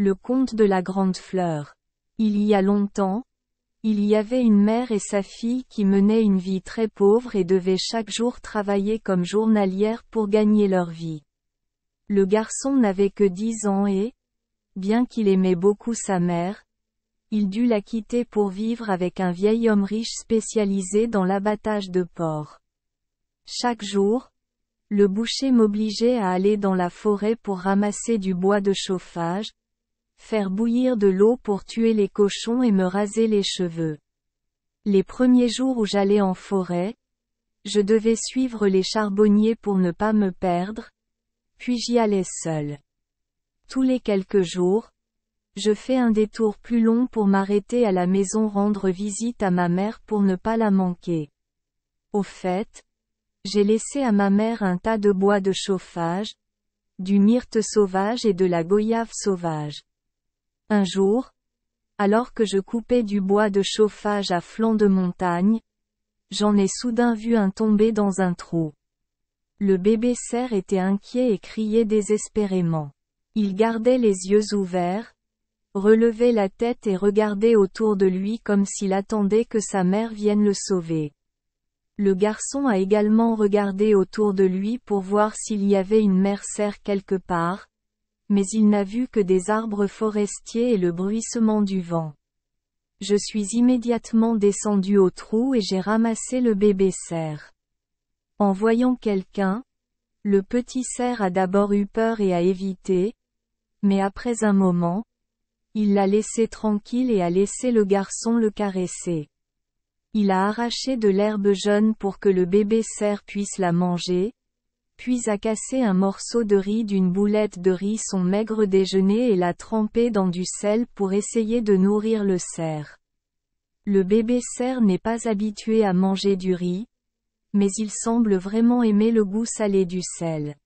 Le conte de la grande fleur. Il y a longtemps, il y avait une mère et sa fille qui menaient une vie très pauvre et devaient chaque jour travailler comme journalières pour gagner leur vie. Le garçon n'avait que 10 ans et, bien qu'il aimait beaucoup sa mère, il dut la quitter pour vivre avec un vieil homme riche spécialisé dans l'abattage de porcs. Chaque jour, le boucher m'obligeait à aller dans la forêt pour ramasser du bois de chauffage, faire bouillir de l'eau pour tuer les cochons et me raser les cheveux. Les premiers jours où j'allais en forêt, je devais suivre les charbonniers pour ne pas me perdre, puis j'y allais seul. Tous les quelques jours, je fais un détour plus long pour m'arrêter à la maison rendre visite à ma mère pour ne pas la manquer. Au fait, j'ai laissé à ma mère un tas de bois de chauffage, du myrte sauvage et de la goyave sauvage. Un jour, alors que je coupais du bois de chauffage à flanc de montagne, j'en ai soudain vu un tomber dans un trou. Le bébé cerf était inquiet et criait désespérément. Il gardait les yeux ouverts, relevait la tête et regardait autour de lui comme s'il attendait que sa mère vienne le sauver. Le garçon a également regardé autour de lui pour voir s'il y avait une mère cerf quelque part, mais il n'a vu que des arbres forestiers et le bruissement du vent. Je suis immédiatement descendu au trou et j'ai ramassé le bébé cerf. En voyant quelqu'un, le petit cerf a d'abord eu peur et a évité, mais après un moment, il l'a laissé tranquille et a laissé le garçon le caresser. Il a arraché de l'herbe jeune pour que le bébé cerf puisse la manger, puis a cassé un morceau de riz d'une boulette de riz son maigre déjeuner et l'a trempé dans du sel pour essayer de nourrir le cerf. Le bébé cerf n'est pas habitué à manger du riz, mais il semble vraiment aimer le goût salé du sel.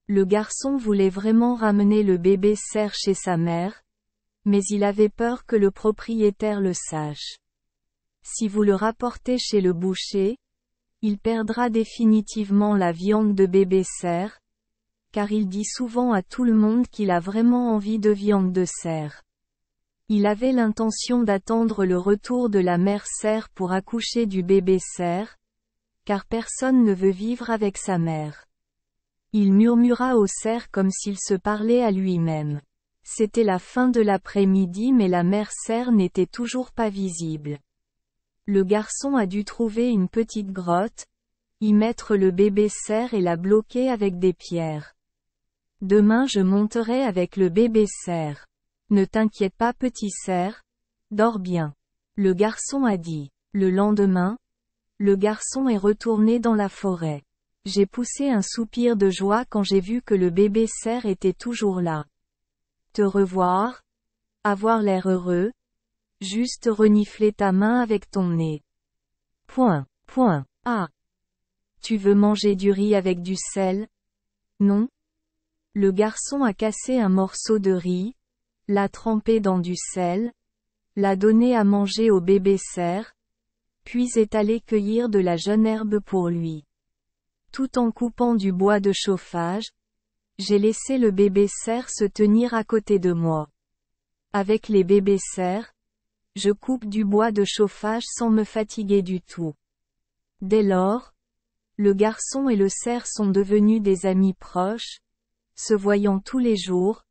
Le garçon voulait vraiment ramener le bébé cerf chez sa mère, mais il avait peur que le propriétaire le sache. Si vous le rapportez chez le boucher, il perdra définitivement la viande de bébé cerf, car il dit souvent à tout le monde qu'il a vraiment envie de viande de cerf. Il avait l'intention d'attendre le retour de la mère cerf pour accoucher du bébé cerf, car personne ne veut vivre avec sa mère. Il murmura au cerf comme s'il se parlait à lui-même. C'était la fin de l'après-midi mais la mère cerf n'était toujours pas visible. Le garçon a dû trouver une petite grotte, y mettre le bébé cerf et la bloquer avec des pierres. Demain je monterai avec le bébé cerf. Ne t'inquiète pas petit cerf, dors bien. Le garçon a dit. Le lendemain, le garçon est retourné dans la forêt. J'ai poussé un soupir de joie quand j'ai vu que le bébé cerf était toujours là. Te revoir, avoir l'air heureux, juste renifler ta main avec ton nez. Ah. Tu veux manger du riz avec du sel? Non? Le garçon a cassé un morceau de riz, l'a trempé dans du sel, l'a donné à manger au bébé cerf, puis est allé cueillir de la jeune herbe pour lui. Tout en coupant du bois de chauffage, j'ai laissé le bébé cerf se tenir à côté de moi. Avec les bébés cerfs, je coupe du bois de chauffage sans me fatiguer du tout. Dès lors, le garçon et le cerf sont devenus des amis proches, se voyant tous les jours,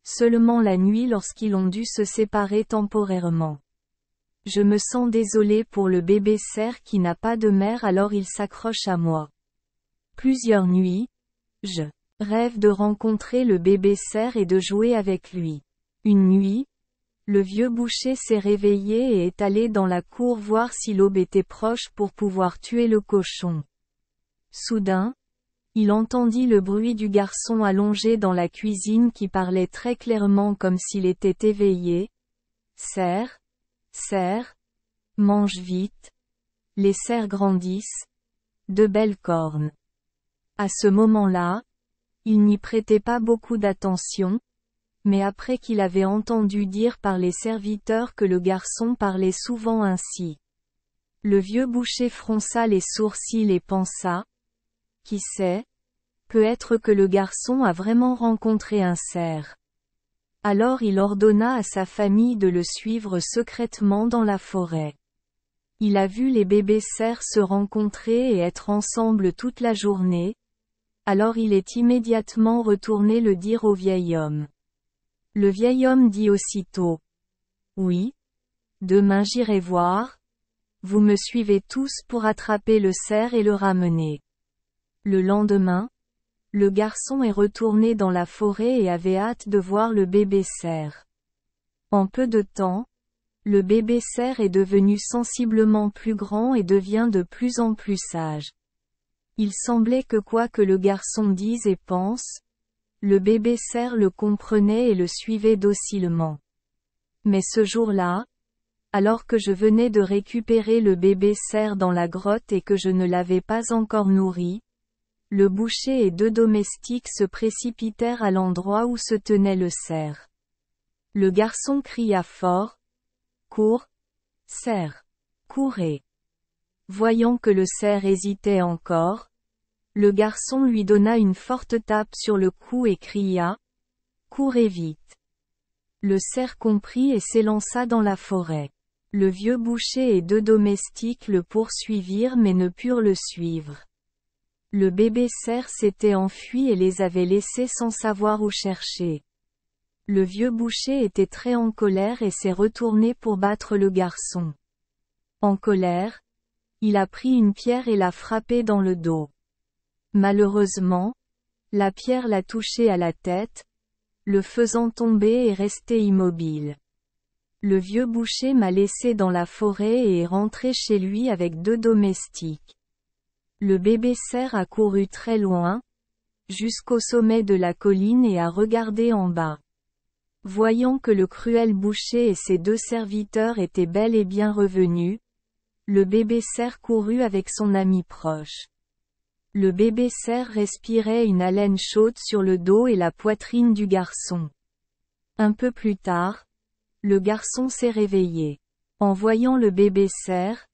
seulement la nuit lorsqu'ils ont dû se séparer temporairement. Je me sens désolé pour le bébé cerf qui n'a pas de mère alors il s'accroche à moi. Plusieurs nuits, je rêve de rencontrer le bébé cerf et de jouer avec lui. Une nuit, le vieux boucher s'est réveillé et est allé dans la cour voir si l'aube était proche pour pouvoir tuer le cochon. Soudain, il entendit le bruit du garçon allongé dans la cuisine qui parlait très clairement comme s'il était éveillé. Cerf, cerf, mange vite. Les cerfs grandissent. De belles cornes. À ce moment-là, il n'y prêtait pas beaucoup d'attention, mais après qu'il avait entendu dire par les serviteurs que le garçon parlait souvent ainsi. Le vieux boucher fronça les sourcils et pensa, « Qui sait, peut-être que le garçon a vraiment rencontré un cerf. » Alors il ordonna à sa famille de le suivre secrètement dans la forêt. Il a vu les bébés cerfs se rencontrer et être ensemble toute la journée. Alors il est immédiatement retourné le dire au vieil homme. Le vieil homme dit aussitôt. Oui. Demain j'irai voir. Vous me suivez tous pour attraper le cerf et le ramener. Le lendemain, le garçon est retourné dans la forêt et avait hâte de voir le bébé cerf. En peu de temps, le bébé cerf est devenu sensiblement plus grand et devient de plus en plus sage. Il semblait que quoi que le garçon dise et pense, le bébé cerf le comprenait et le suivait docilement. Mais ce jour-là, alors que je venais de récupérer le bébé cerf dans la grotte et que je ne l'avais pas encore nourri, le boucher et 2 domestiques se précipitèrent à l'endroit où se tenait le cerf. Le garçon cria fort. Cours, cerf. Courez. Voyant que le cerf hésitait encore, le garçon lui donna une forte tape sur le cou et cria. Courez vite. Le cerf comprit et s'élança dans la forêt. Le vieux boucher et 2 domestiques le poursuivirent mais ne purent le suivre. Le bébé cerf s'était enfui et les avait laissés sans savoir où chercher. Le vieux boucher était très en colère et s'est retourné pour battre le garçon. En colère, il a pris une pierre et l'a frappé dans le dos. Malheureusement, la pierre l'a touché à la tête, le faisant tomber et rester immobile. Le vieux boucher m'a laissé dans la forêt et est rentré chez lui avec 2 domestiques. Le bébé cerf a couru très loin, jusqu'au sommet de la colline et a regardé en bas. Voyant que le cruel boucher et ses 2 serviteurs étaient bel et bien revenus, le bébé cerf courut avec son ami proche. Le bébé cerf respirait une haleine chaude sur le dos et la poitrine du garçon. Un peu plus tard, le garçon s'est réveillé. En voyant le bébé cerf,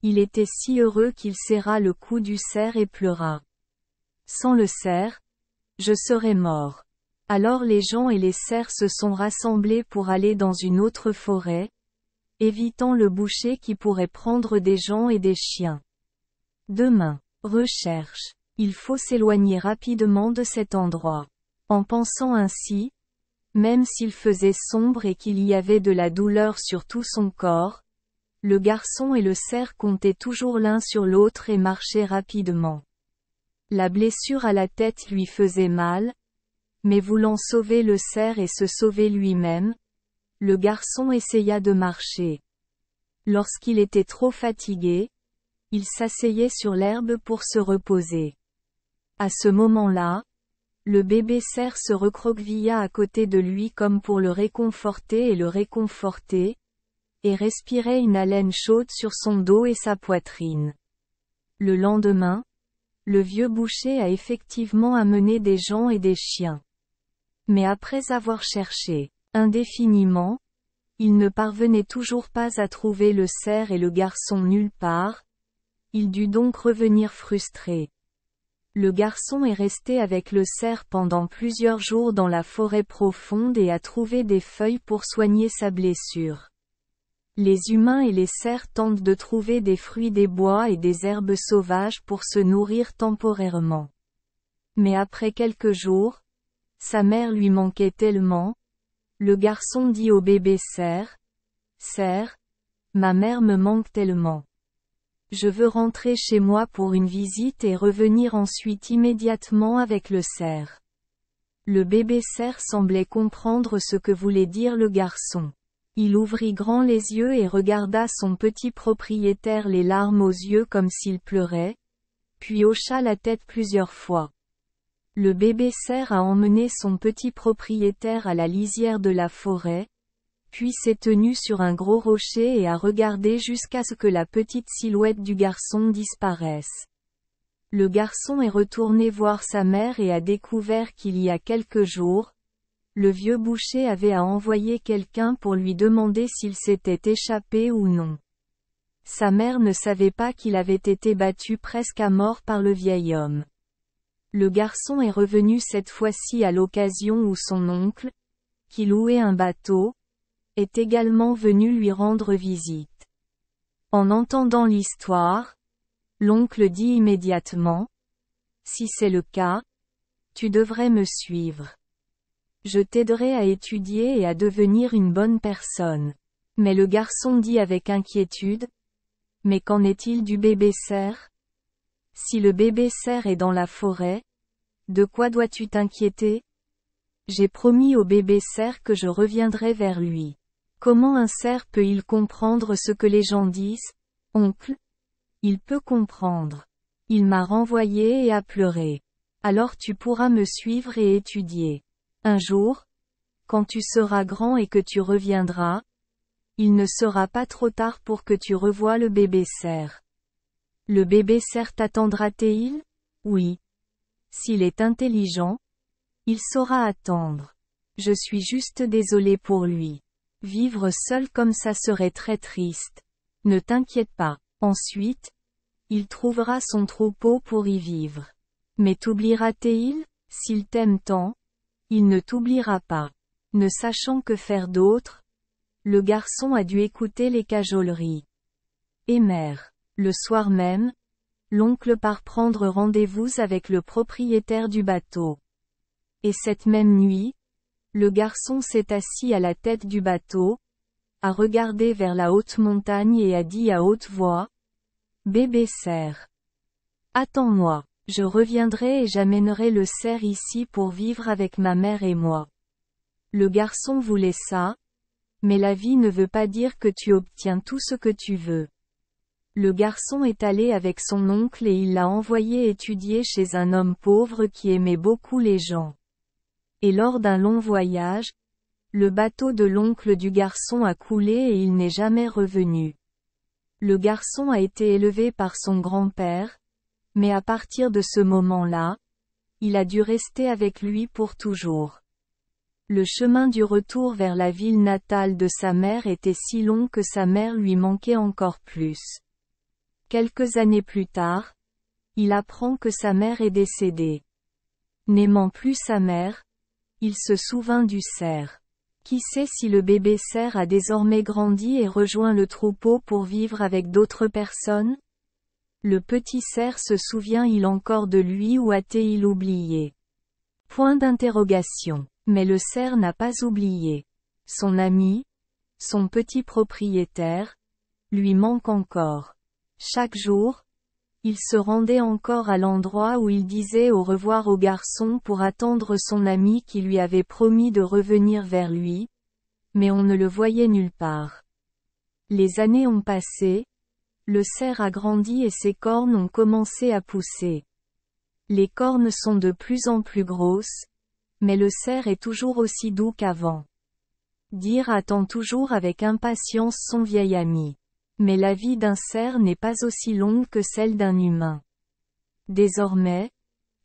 il était si heureux qu'il serra le cou du cerf et pleura. Sans le cerf, je serais mort. Alors les gens et les cerfs se sont rassemblés pour aller dans une autre forêt, évitant le boucher qui pourrait prendre des gens et des chiens. Demain. Recherche. Il faut s'éloigner rapidement de cet endroit. En pensant ainsi, même s'il faisait sombre et qu'il y avait de la douleur sur tout son corps, le garçon et le cerf comptaient toujours l'un sur l'autre et marchaient rapidement. La blessure à la tête lui faisait mal, mais voulant sauver le cerf et se sauver lui-même, le garçon essaya de marcher. Lorsqu'il était trop fatigué, il s'asseyait sur l'herbe pour se reposer. À ce moment-là, le bébé cerf se recroquevilla à côté de lui comme pour le réconforter et respirait une haleine chaude sur son dos et sa poitrine. Le lendemain, le vieux boucher a effectivement amené des gens et des chiens. Mais après avoir cherché indéfiniment, il ne parvenait toujours pas à trouver le cerf et le garçon nulle part. Il dut donc revenir frustré. Le garçon est resté avec le cerf pendant plusieurs jours dans la forêt profonde et a trouvé des feuilles pour soigner sa blessure. Les humains et les cerfs tentent de trouver des fruits des bois et des herbes sauvages pour se nourrir temporairement. Mais après quelques jours, sa mère lui manquait tellement. Le garçon dit au bébé cerf, « Cerf, ma mère me manque tellement. Je veux rentrer chez moi pour une visite et revenir ensuite immédiatement avec le cerf. » Le bébé cerf semblait comprendre ce que voulait dire le garçon. Il ouvrit grand les yeux et regarda son petit propriétaire les larmes aux yeux comme s'il pleurait, puis hocha la tête plusieurs fois. Le bébé cerf a emmené son petit propriétaire à la lisière de la forêt, puis s'est tenu sur un gros rocher et a regardé jusqu'à ce que la petite silhouette du garçon disparaisse. Le garçon est retourné voir sa mère et a découvert qu'il y a quelques jours, le vieux boucher avait envoyé quelqu'un pour lui demander s'il s'était échappé ou non. Sa mère ne savait pas qu'il avait été battu presque à mort par le vieil homme. Le garçon est revenu cette fois-ci à l'occasion où son oncle, qui louait un bateau, est également venu lui rendre visite. En entendant l'histoire, l'oncle dit immédiatement: « Si c'est le cas, tu devrais me suivre. Je t'aiderai à étudier et à devenir une bonne personne. » Mais le garçon dit avec inquiétude: « Mais qu'en est-il du bébé cerf? Si le bébé cerf est dans la forêt, de quoi dois-tu t'inquiéter? J'ai promis au bébé cerf que je reviendrai vers lui. Comment un cerf peut-il comprendre ce que les gens disent? Oncle, il peut comprendre. Il m'a renvoyé et a pleuré. Alors tu pourras me suivre et étudier. Un jour, quand tu seras grand et que tu reviendras, il ne sera pas trop tard pour que tu revoies le bébé cerf. Le bébé cerf t'attendra-t-il? Oui. S'il est intelligent, il saura attendre. Je suis juste désolé pour lui. Vivre seul comme ça serait très triste. Ne t'inquiète pas. Ensuite, il trouvera son troupeau pour y vivre. Mais t'oubliera-t-il? S'il t'aime tant, il ne t'oubliera pas. Ne sachant que faire d'autre, le garçon a dû écouter les cajoleries. Et mère. Le soir même, l'oncle part prendre rendez-vous avec le propriétaire du bateau. Et cette même nuit, le garçon s'est assis à la tête du bateau, a regardé vers la haute montagne et a dit à haute voix: « Bébé cerf. Attends-moi, je reviendrai et j'amènerai le cerf ici pour vivre avec ma mère et moi. » Le garçon voulait ça, mais la vie ne veut pas dire que tu obtiens tout ce que tu veux. Le garçon est allé avec son oncle et il l'a envoyé étudier chez un homme pauvre qui aimait beaucoup les gens. Et lors d'un long voyage, le bateau de l'oncle du garçon a coulé et il n'est jamais revenu. Le garçon a été élevé par son grand-père, mais à partir de ce moment-là, il a dû rester avec lui pour toujours. Le chemin du retour vers la ville natale de sa mère était si long que sa mère lui manquait encore plus. Quelques années plus tard, il apprend que sa mère est décédée. N'aimant plus sa mère, il se souvint du cerf. Qui sait si le bébé cerf a désormais grandi et rejoint le troupeau pour vivre avec d'autres personnes? Le petit cerf se souvient-il encore de lui ou a-t-il oublié? Point d'interrogation. Mais le cerf n'a pas oublié. Son ami, son petit propriétaire, lui manque encore. Chaque jour, il se rendait encore à l'endroit où il disait au revoir au garçon pour attendre son ami qui lui avait promis de revenir vers lui, mais on ne le voyait nulle part. Les années ont passé, le cerf a grandi et ses cornes ont commencé à pousser. Les cornes sont de plus en plus grosses, mais le cerf est toujours aussi doux qu'avant. Deer attend toujours avec impatience son vieil ami. Mais la vie d'un cerf n'est pas aussi longue que celle d'un humain. Désormais,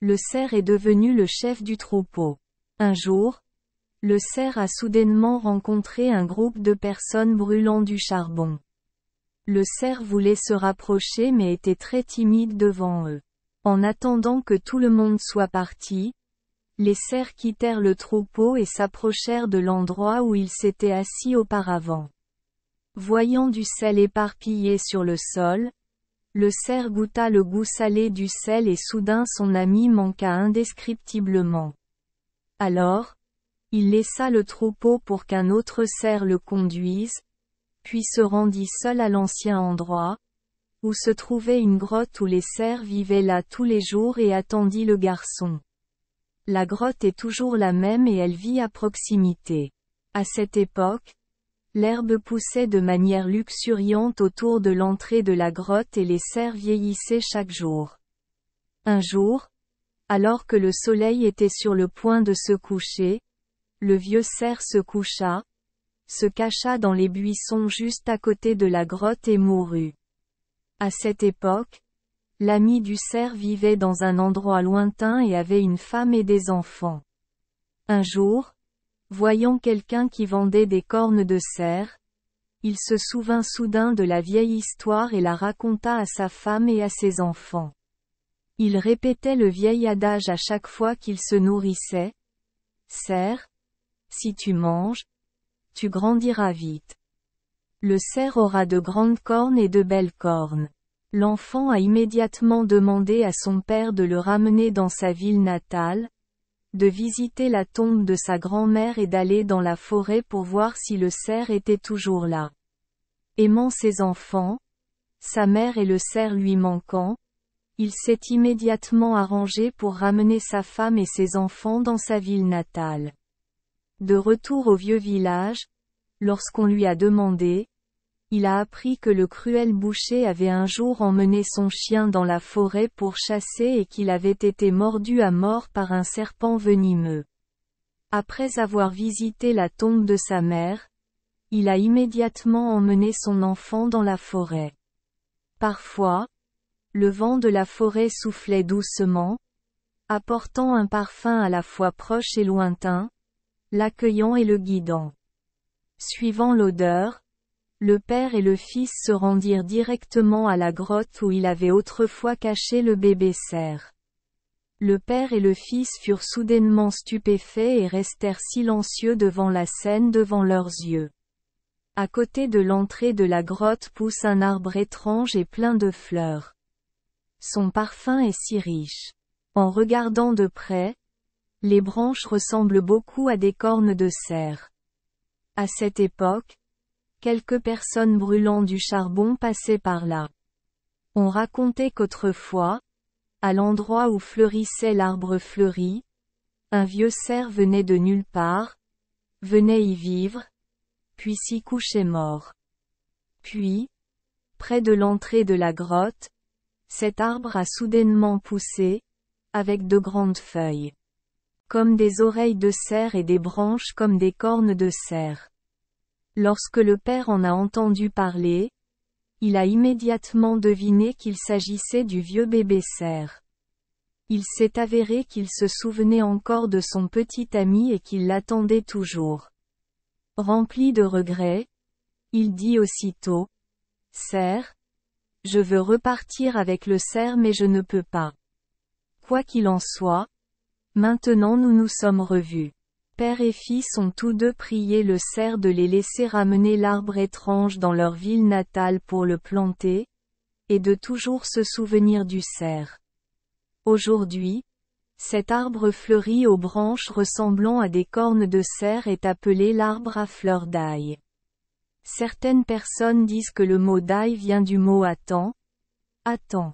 le cerf est devenu le chef du troupeau. Un jour, le cerf a soudainement rencontré un groupe de personnes brûlant du charbon. Le cerf voulait se rapprocher mais était très timide devant eux. En attendant que tout le monde soit parti, les cerfs quittèrent le troupeau et s'approchèrent de l'endroit où ils s'étaient assis auparavant. Voyant du sel éparpillé sur le sol, le cerf goûta le goût salé du sel et soudain son ami manqua indescriptiblement. Alors, il laissa le troupeau pour qu'un autre cerf le conduise, puis se rendit seul à l'ancien endroit, où se trouvait une grotte où les cerfs vivaient là tous les jours et attendit le garçon. La grotte est toujours la même et elle vit à proximité. À cette époque, l'herbe poussait de manière luxuriante autour de l'entrée de la grotte et les cerfs vieillissaient chaque jour. Un jour, alors que le soleil était sur le point de se coucher, le vieux cerf se coucha, se cacha dans les buissons juste à côté de la grotte et mourut. À cette époque, l'ami du cerf vivait dans un endroit lointain et avait une femme et des enfants. Un jour, voyant quelqu'un qui vendait des cornes de cerf, il se souvint soudain de la vieille histoire et la raconta à sa femme et à ses enfants. Il répétait le vieil adage à chaque fois qu'il se nourrissait. « Cerf, Si tu manges, tu grandiras vite. Le cerf aura de grandes cornes et de belles cornes. L'enfant a immédiatement demandé à son père de le ramener dans sa ville natale, de visiter la tombe de sa grand-mère et d'aller dans la forêt pour voir si le cerf était toujours là. Aimant ses enfants, sa mère et le cerf lui manquant, il s'est immédiatement arrangé pour ramener sa femme et ses enfants dans sa ville natale. De retour au vieux village, lorsqu'on lui a demandé, il a appris que le cruel boucher avait un jour emmené son chien dans la forêt pour chasser et qu'il avait été mordu à mort par un serpent venimeux. Après avoir visité la tombe de sa mère, il a immédiatement emmené son enfant dans la forêt. Parfois, le vent de la forêt soufflait doucement, apportant un parfum à la fois proche et lointain, l'accueillant et le guidant. Suivant l'odeur, le père et le fils se rendirent directement à la grotte où il avait autrefois caché le bébé cerf. Le père et le fils furent soudainement stupéfaits et restèrent silencieux devant la scène devant leurs yeux. À côté de l'entrée de la grotte pousse un arbre étrange et plein de fleurs. Son parfum est si riche. En regardant de près, les branches ressemblent beaucoup à des cornes de cerf. À cette époque, quelques personnes brûlant du charbon passaient par là. On racontait qu'autrefois, à l'endroit où fleurissait l'arbre fleuri, un vieux cerf venait de nulle part, venait y vivre, puis s'y couchait mort. Puis, près de l'entrée de la grotte, cet arbre a soudainement poussé, avec de grandes feuilles, comme des oreilles de cerf et des branches comme des cornes de cerf. Lorsque le père en a entendu parler, il a immédiatement deviné qu'il s'agissait du vieux bébé cerf. Il s'est avéré qu'il se souvenait encore de son petit ami et qu'il l'attendait toujours. Rempli de regrets, il dit aussitôt, « Cerf, je veux repartir avec le cerf mais je ne peux pas. Quoi qu'il en soit, maintenant nous nous sommes revus. » Père et fils ont tous deux prié le cerf de les laisser ramener l'arbre étrange dans leur ville natale pour le planter, et de toujours se souvenir du cerf. Aujourd'hui, cet arbre fleuri aux branches ressemblant à des cornes de cerf est appelé l'arbre à fleurs d'ail. Certaines personnes disent que le mot d'ail vient du mot attends. Attends.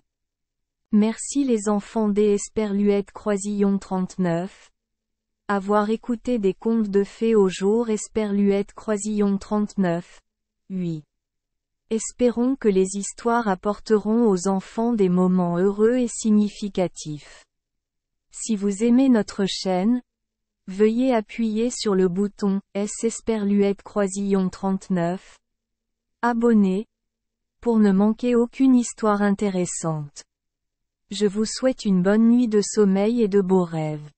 Merci les enfants des Esperluette Croisillon 39. Avoir écouté des contes de fées au jour Esperluette Croisillon 39. 8. Espérons que les histoires apporteront aux enfants des moments heureux et significatifs. Si vous aimez notre chaîne, veuillez appuyer sur le bouton S Esperluette Croisillon 39. Abonner, pour ne manquer aucune histoire intéressante. Je vous souhaite une bonne nuit de sommeil et de beaux rêves.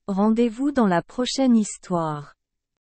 Rendez-vous dans la prochaine histoire.